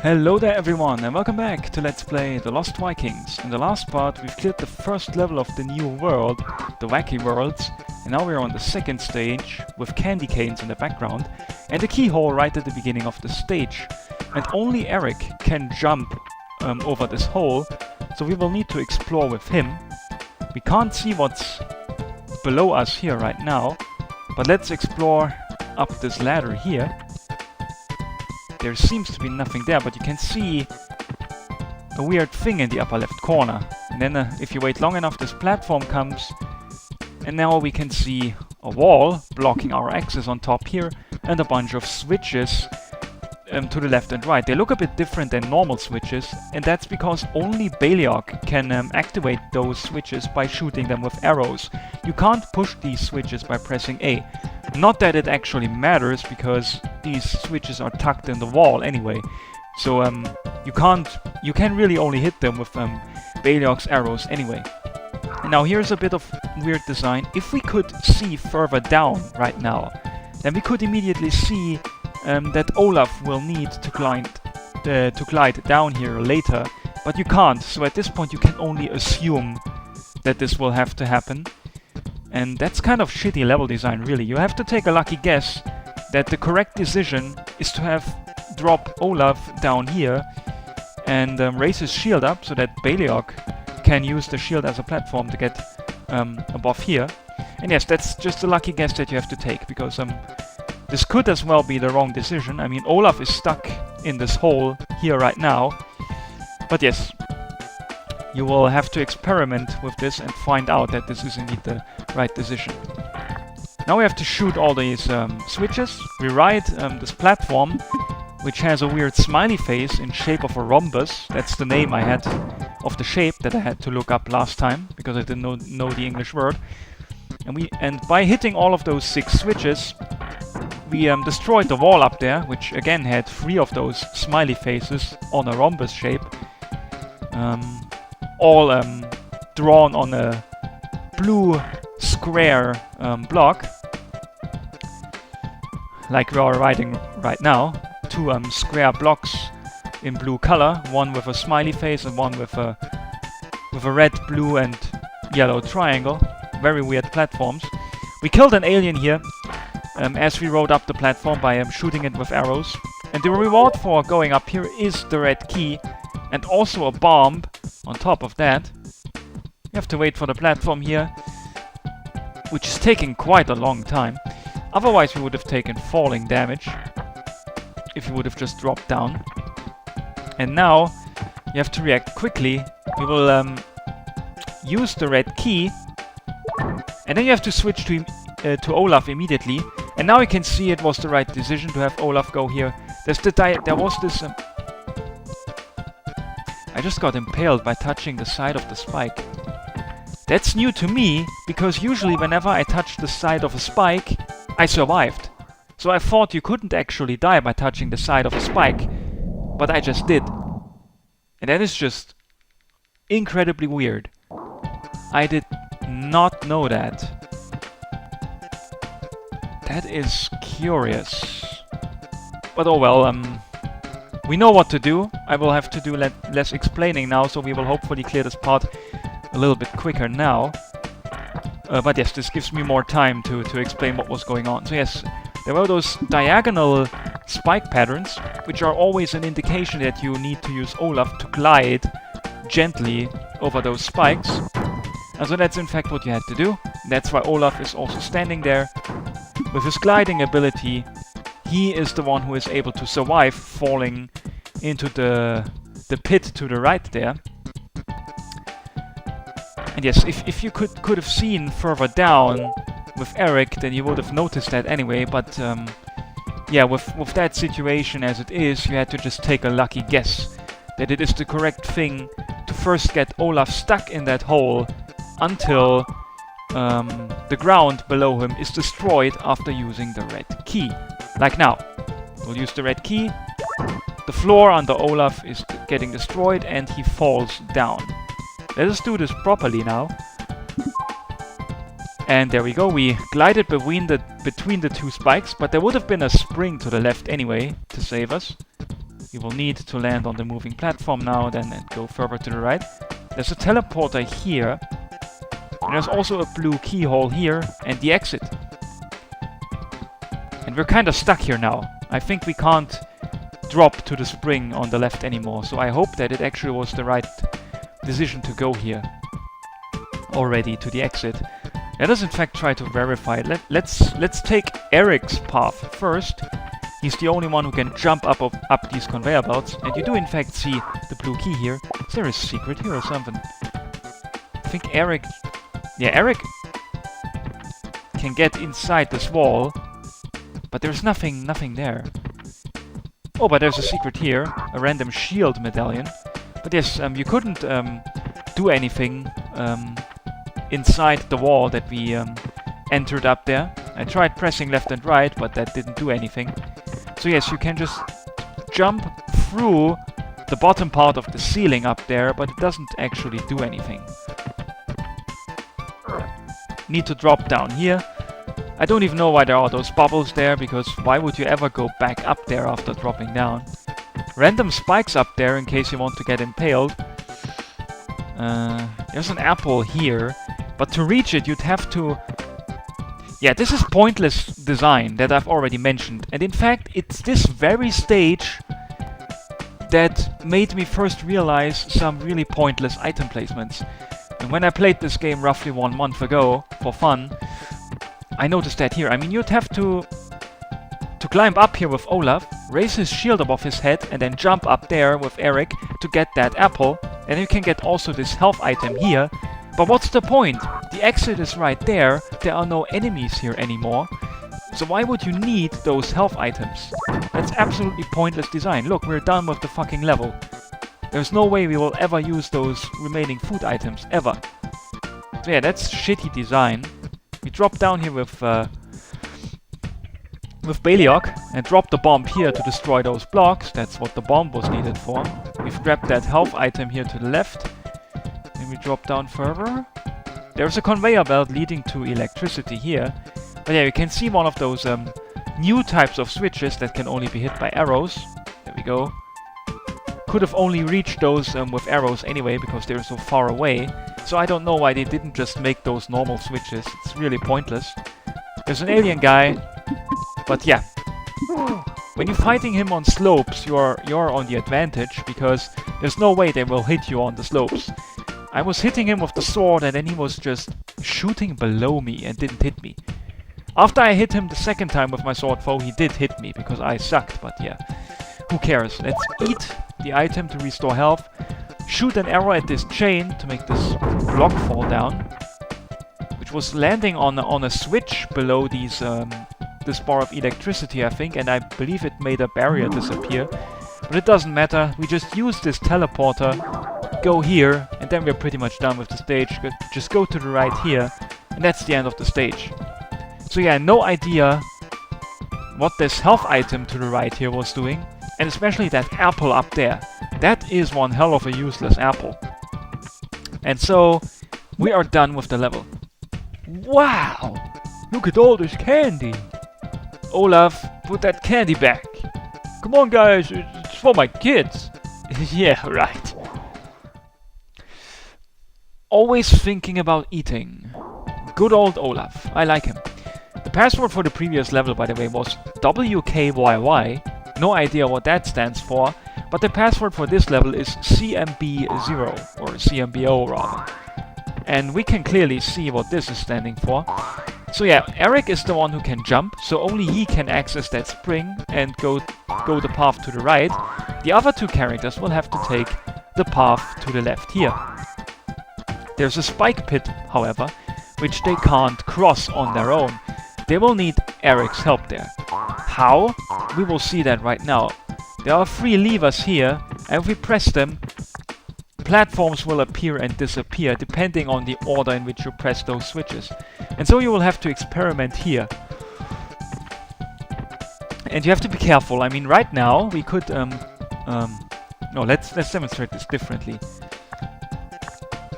Hello there everyone and welcome back to Let's Play The Lost Vikings. In the last part we've cleared the first level of the new world, the Wacky Worlds, and now we're on the second stage with candy canes in the background and a keyhole right at the beginning of the stage. And only Eric can jump over this hole, so we will need to explore with him. We can't see what's below us here right now, but let's explore up this ladder here. There seems to be nothing there, but you can see a weird thing in the upper left corner. And then if you wait long enough, this platform comes. And now we can see a wall blocking our access on top here and a bunch of switches to the left and right. They look a bit different than normal switches, and that's because only Beliok can activate those switches by shooting them with arrows. You can't push these switches by pressing A. Not that it actually matters, because these switches are tucked in the wall anyway. So you can really only hit them with Beliok's arrows anyway. And now here's a bit of weird design. If we could see further down right now, then we could immediately see that Olaf will need to glide down here later, but you can't. So at this point you can only assume that this will have to happen. And that's kind of shitty level design, really. You have to take a lucky guess that the correct decision is to drop Olaf down here and raise his shield up so that Beliok can use the shield as a platform to get above here. And yes, that's just a lucky guess that you have to take, because this could as well be the wrong decision. I mean, Olaf is stuck in this hole here right now. But yes, you will have to experiment with this and find out that this is indeed the right decision. Now we have to shoot all these switches. We ride this platform, which has a weird smiley face in shape of a rhombus. That's the name I had of the shape that I had to look up last time, because I didn't know the English word. And by hitting all of those 6 switches, we destroyed the wall up there, which again had 3 of those smiley faces on a rhombus shape. All drawn on a blue square block, like we are riding right now. 2 square blocks in blue color, one with a smiley face and one with a red, blue and yellow triangle. Very weird platforms. We killed an alien here as we rode up the platform by shooting it with arrows. And the reward for going up here is the red key and also a bomb on top of that. You have to wait for the platform here, which is taking quite a long time. Otherwise we would have taken falling damage if you would have just dropped down. And now you have to react quickly. We will use the red key, and then you have to switch to Olaf immediately. And now you can see it was the right decision to have Olaf go here. There was this... I just got impaled by touching the side of the spike. That's new to me, because usually whenever I touch the side of a spike, I survived. So I thought you couldn't actually die by touching the side of a spike, but I just did. And that is just incredibly weird. I did not know that. That is curious. But oh well, we know what to do. I will have to do less explaining now, so we will hopefully clear this part a little bit quicker now. But yes, this gives me more time to explain what was going on. So yes, there were those diagonal spike patterns, which are always an indication that you need to use Olaf to glide gently over those spikes. And so that's in fact what you had to do. That's why Olaf is also standing there. With his gliding ability, he is the one who is able to survive falling into the pit to the right there. And yes, if you could have seen further down with Eric, then you would have noticed that anyway. But yeah, with that situation as it is, you had to just take a lucky guess that it is the correct thing to first get Olaf stuck in that hole until the ground below him is destroyed after using the red key. Like now. We'll use the red key. The floor under Olaf is getting destroyed and he falls down. Let us do this properly now. And there we go, we glided between the 2 spikes, but there would have been a spring to the left anyway to save us. We will need to land on the moving platform now, then and go further to the right. There's a teleporter here. And there's also a blue keyhole here and the exit. And we're kind of stuck here now. I think we can't drop to the spring on the left anymore. So I hope that it actually was the right decision to go here already to the exit. Let us in fact try to verify it. Let's take Eric's path first. He's the only one who can jump up these conveyor belts. And you do in fact see the blue key here. Is there a secret here or something? I think Eric... Yeah, Eric can get inside this wall. But there's nothing there. Oh, but there's a secret here. A random shield medallion. But yes, you couldn't do anything inside the wall that we entered up there. I tried pressing left and right, but that didn't do anything. So yes, you can just jump through the bottom part of the ceiling up there, but it doesn't actually do anything. Need to drop down here. I don't even know why there are those bubbles there, because why would you ever go back up there after dropping down? Random spikes up there in case you want to get impaled. There's an apple here, but to reach it you'd have to... Yeah, this is pointless design that I've already mentioned. And in fact, it's this very stage that made me first realize some really pointless item placements. And when I played this game roughly 1 month ago for fun, I noticed that here. I mean, you'd have to climb up here with Olaf, raise his shield above his head, and then jump up there with Eric to get that apple. And you can get also this health item here. But what's the point? The exit is right there. There are no enemies here anymore. So why would you need those health items? That's absolutely pointless design. Look, we're done with the fucking level. There's no way we will ever use those remaining food items, ever. So yeah, that's shitty design. We drop down here with Baliok and drop the bomb here to destroy those blocks. That's what the bomb was needed for. We've grabbed that health item here to the left. Then we drop down further. There's a conveyor belt leading to electricity here. But yeah, you can see one of those new types of switches that can only be hit by arrows. There we go. Could have only reached those with arrows anyway, because they're so far away. So I don't know why they didn't just make those normal switches. It's really pointless. There's an alien guy. But yeah. When you're fighting him on slopes, you're on the advantage, because there's no way they will hit you on the slopes. I was hitting him with the sword and then he was just shooting below me and didn't hit me. After I hit him the second time with my sword foe, he did hit me because I sucked, but yeah. Who cares? Let's eat the item to restore health. Shoot an arrow at this chain to make this block fall down. Which was landing on a switch below these this bar of electricity, I think, and I believe it made a barrier disappear. But it doesn't matter. We just use this teleporter, go here, and then we're pretty much done with the stage. Just go to the right here, and that's the end of the stage. So yeah, no idea what this health item to the right here was doing. And especially that apple up there. That is one hell of a useless apple. And so, we are done with the level. Wow! Look at all this candy! Olaf, put that candy back! Come on guys, it's for my kids! Yeah, right. Always thinking about eating. Good old Olaf, I like him. The password for the previous level, by the way, was WKYY. No idea what that stands for, but the password for this level is CMB0, or CMBO rather. And we can clearly see what this is standing for. So yeah, Eric is the one who can jump, so only he can access that spring and go the path to the right. The other two characters will have to take the path to the left here. There's a spike pit, however, which they can't cross on their own. They will need Eric's help there. How? We will see that right now. There are 3 levers here, and if we press them, platforms will appear and disappear depending on the order in which you press those switches. And so you will have to experiment here. And you have to be careful. I mean, right now we could no, let's demonstrate this differently.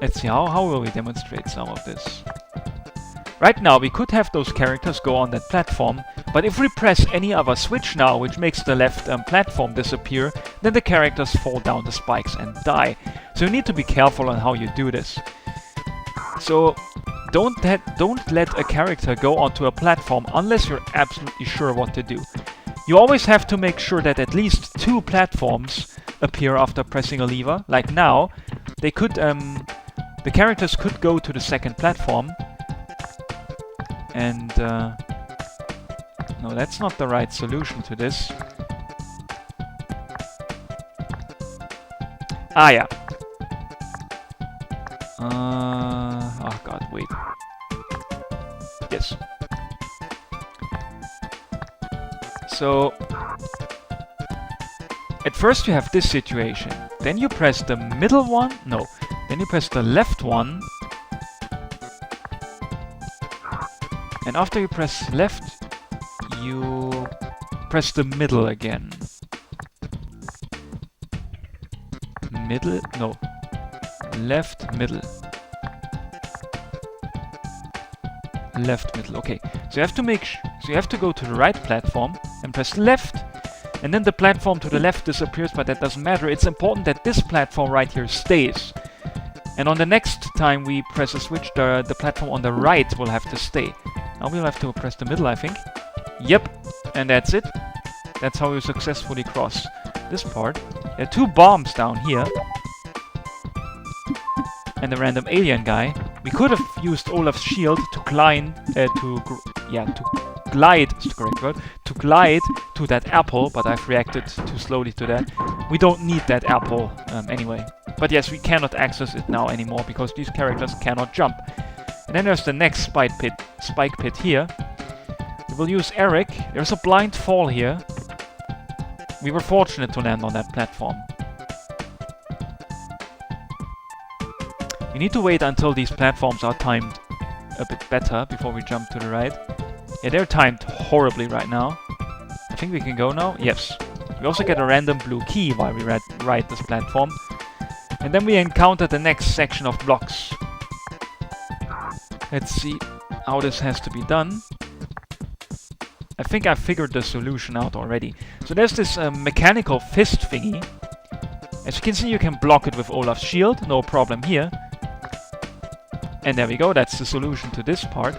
Let's see, how will we demonstrate some of this? Right now we could have those characters go on that platform, But if we press any other switch now, which makes the left platform disappear, then the characters fall down the spikes and die. So you need to be careful on how you do this. So don't let a character go onto a platform unless you're absolutely sure what to do. You always have to make sure that at least 2 platforms appear after pressing a lever. Like now, they could the characters could go to the second platform. And no, that's not the right solution to this. Ah, yeah. Oh god, wait. Yes. So, at first you have this situation. Then you press the middle one. No. Then you press the left one. And after you press left, you press the middle again. Middle? No. Left, middle. Left, middle. Okay. So you have to so you have to go to the right platform and press left, and then the platform to the left disappears, but that doesn't matter. It's important that this platform right here stays. And on the next time we press a switch, the platform on the right will have to stay. Now we'll have to press the middle, I think. Yep, and that's it. That's how you successfully cross this part. There are 2 bombs down here. And the random alien guy. We could have used Olaf's shield to glide, glide is the correct word, to glide to that apple, but I've reacted too slowly to that. We don't need that apple anyway. But yes, we cannot access it now anymore because these characters cannot jump. And then there's the next spike pit here. We will use Eric. There's a blind fall here. We were fortunate to land on that platform. We need to wait until these platforms are timed a bit better before we jump to the right. Yeah, they're timed horribly right now. I think we can go now. Yes. We also get a random blue key while we ride this platform. And then we encounter the next section of blocks. Let's see how this has to be done. I think I figured the solution out already. So there's this mechanical fist thingy. As you can see, you can block it with Olaf's shield. No problem here. And there we go. That's the solution to this part.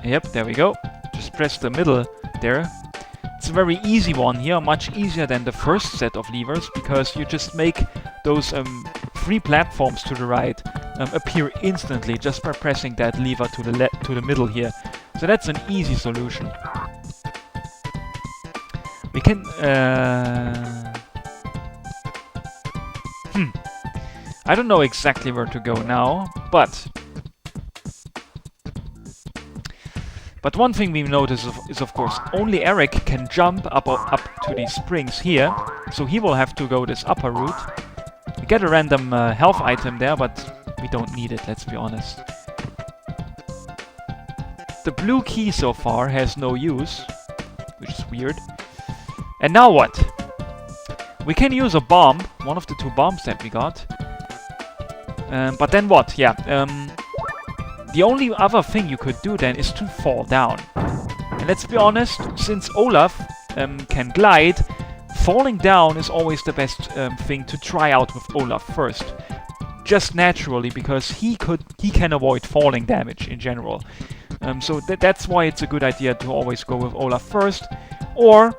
Yep, there we go. Just press the middle there. It's a very easy one here, much easier than the first set of levers, because you just make those 3 platforms to the right appear instantly just by pressing that lever to the middle here. So that's an easy solution. We can I don't know exactly where to go now, but one thing we notice is of course only Eric can jump up to these springs here, so he will have to go this upper route. We get a random health item there, but we don't need it, let's be honest. The blue key so far has no use, which is weird. And now what? We can use a bomb, one of the 2 bombs that we got. But then what? Yeah, the only other thing you could do then is to fall down. And let's be honest, since Olaf can glide, falling down is always the best thing to try out with Olaf first. Just naturally, because he can avoid falling damage in general. So that's why it's a good idea to always go with Olaf first. Or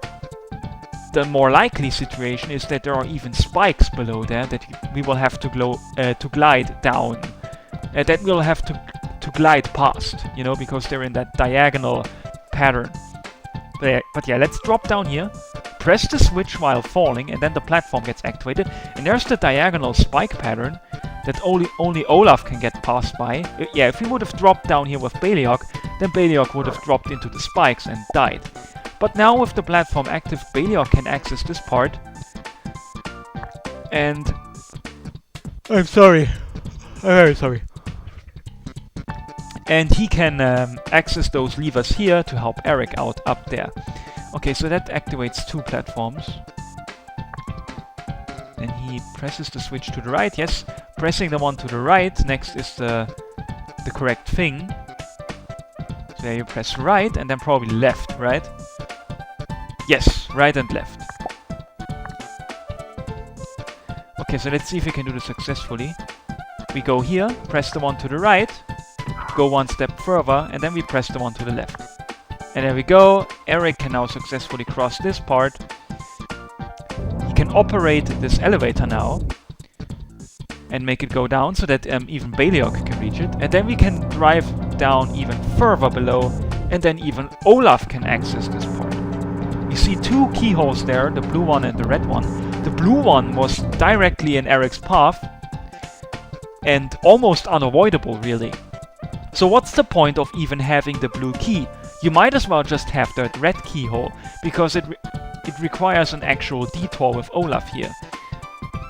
the more likely situation is that there are even spikes below there that we will have to glide down. That we'll have to glide past, you know, because they're in that diagonal pattern. But yeah, let's drop down here, press the switch while falling, and then the platform gets activated. And there's the diagonal spike pattern that only Olaf can get past by. Yeah, if we would have dropped down here with Beliok, then Beliok would have dropped into the spikes and died. But now with the platform active, Beliok can access this part. And I'm sorry. I'm very sorry. And he can access those levers here to help Eric out up there. Okay, so that activates 2 platforms. Then he presses the switch to the right. Yes, pressing the one to the right next is the correct thing. There you press right and then probably left, right? Yes, right and left. Okay, so let's see if we can do this successfully. We go here, press the one to the right, go one step further, and then we press the one to the left. And there we go. Eric can now successfully cross this part. He can operate this elevator now and make it go down so that even Baliok can reach it. And then we can drive down even further below, and then even Olaf can access this part. You see two keyholes there, the blue one and the red one. The blue one was directly in Eric's path and almost unavoidable, really. So what's the point of even having the blue key? You might as well just have the red keyhole, because it requires an actual detour with Olaf here.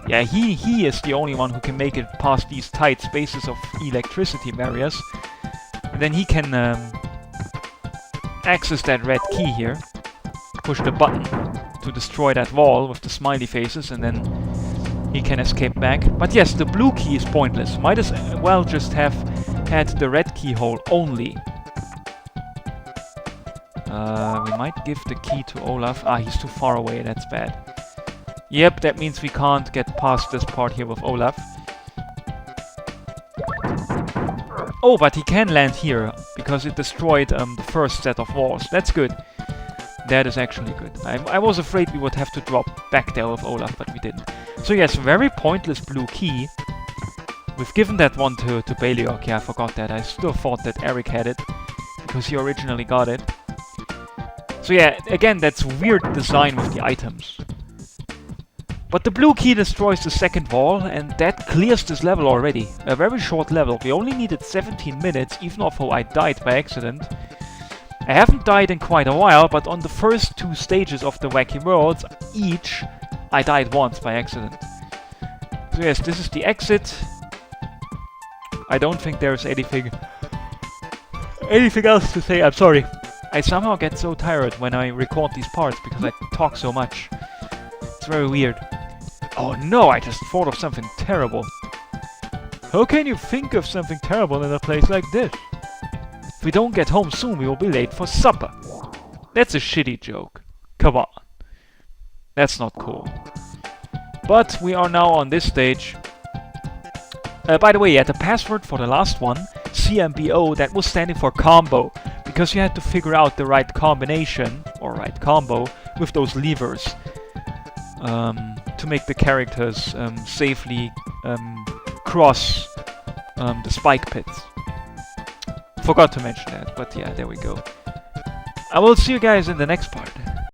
Yeah, he is the only one who can make it past these tight spaces of electricity barriers. And then he can access that red key here, push the button to destroy that wall with the smiley faces, and then he can escape back. But yes, the blue key is pointless. Might as well just have had the red keyhole only. We might give the key to Olaf. Ah, he's too far away, that's bad. Yep, that means we can't get past this part here with Olaf. Oh, but he can land here, because it destroyed the first set of walls. That's good. That is actually good. I was afraid we would have to drop back there with Olaf, but we didn't. So yes, very pointless blue key. We've given that one to Baliok. Yeah, I forgot that. I still thought that Eric had it, because he originally got it. So yeah, again, that's weird design with the items. But the blue key destroys the second wall, and that clears this level already. A very short level. We only needed 17 minutes, even although I died by accident. I haven't died in quite a while, but on the first two stages of the Wacky Worlds, each, I died once by accident. So yes, this is the exit. I don't think there's anything else to say. I'm sorry. I somehow get so tired when I record these parts because I talk so much. It's very weird. Oh no, I just thought of something terrible. How can you think of something terrible in a place like this? If we don't get home soon, we will be late for supper. That's a shitty joke. Come on. That's not cool. But we are now on this stage. By the way, yeah, the password for the last one, CMBO, that was standing for combo. Because you had to figure out the right combination, or right combo, with those levers. To make the characters safely cross the spike pits. Forgot to mention that, but yeah, there we go. I will see you guys in the next part.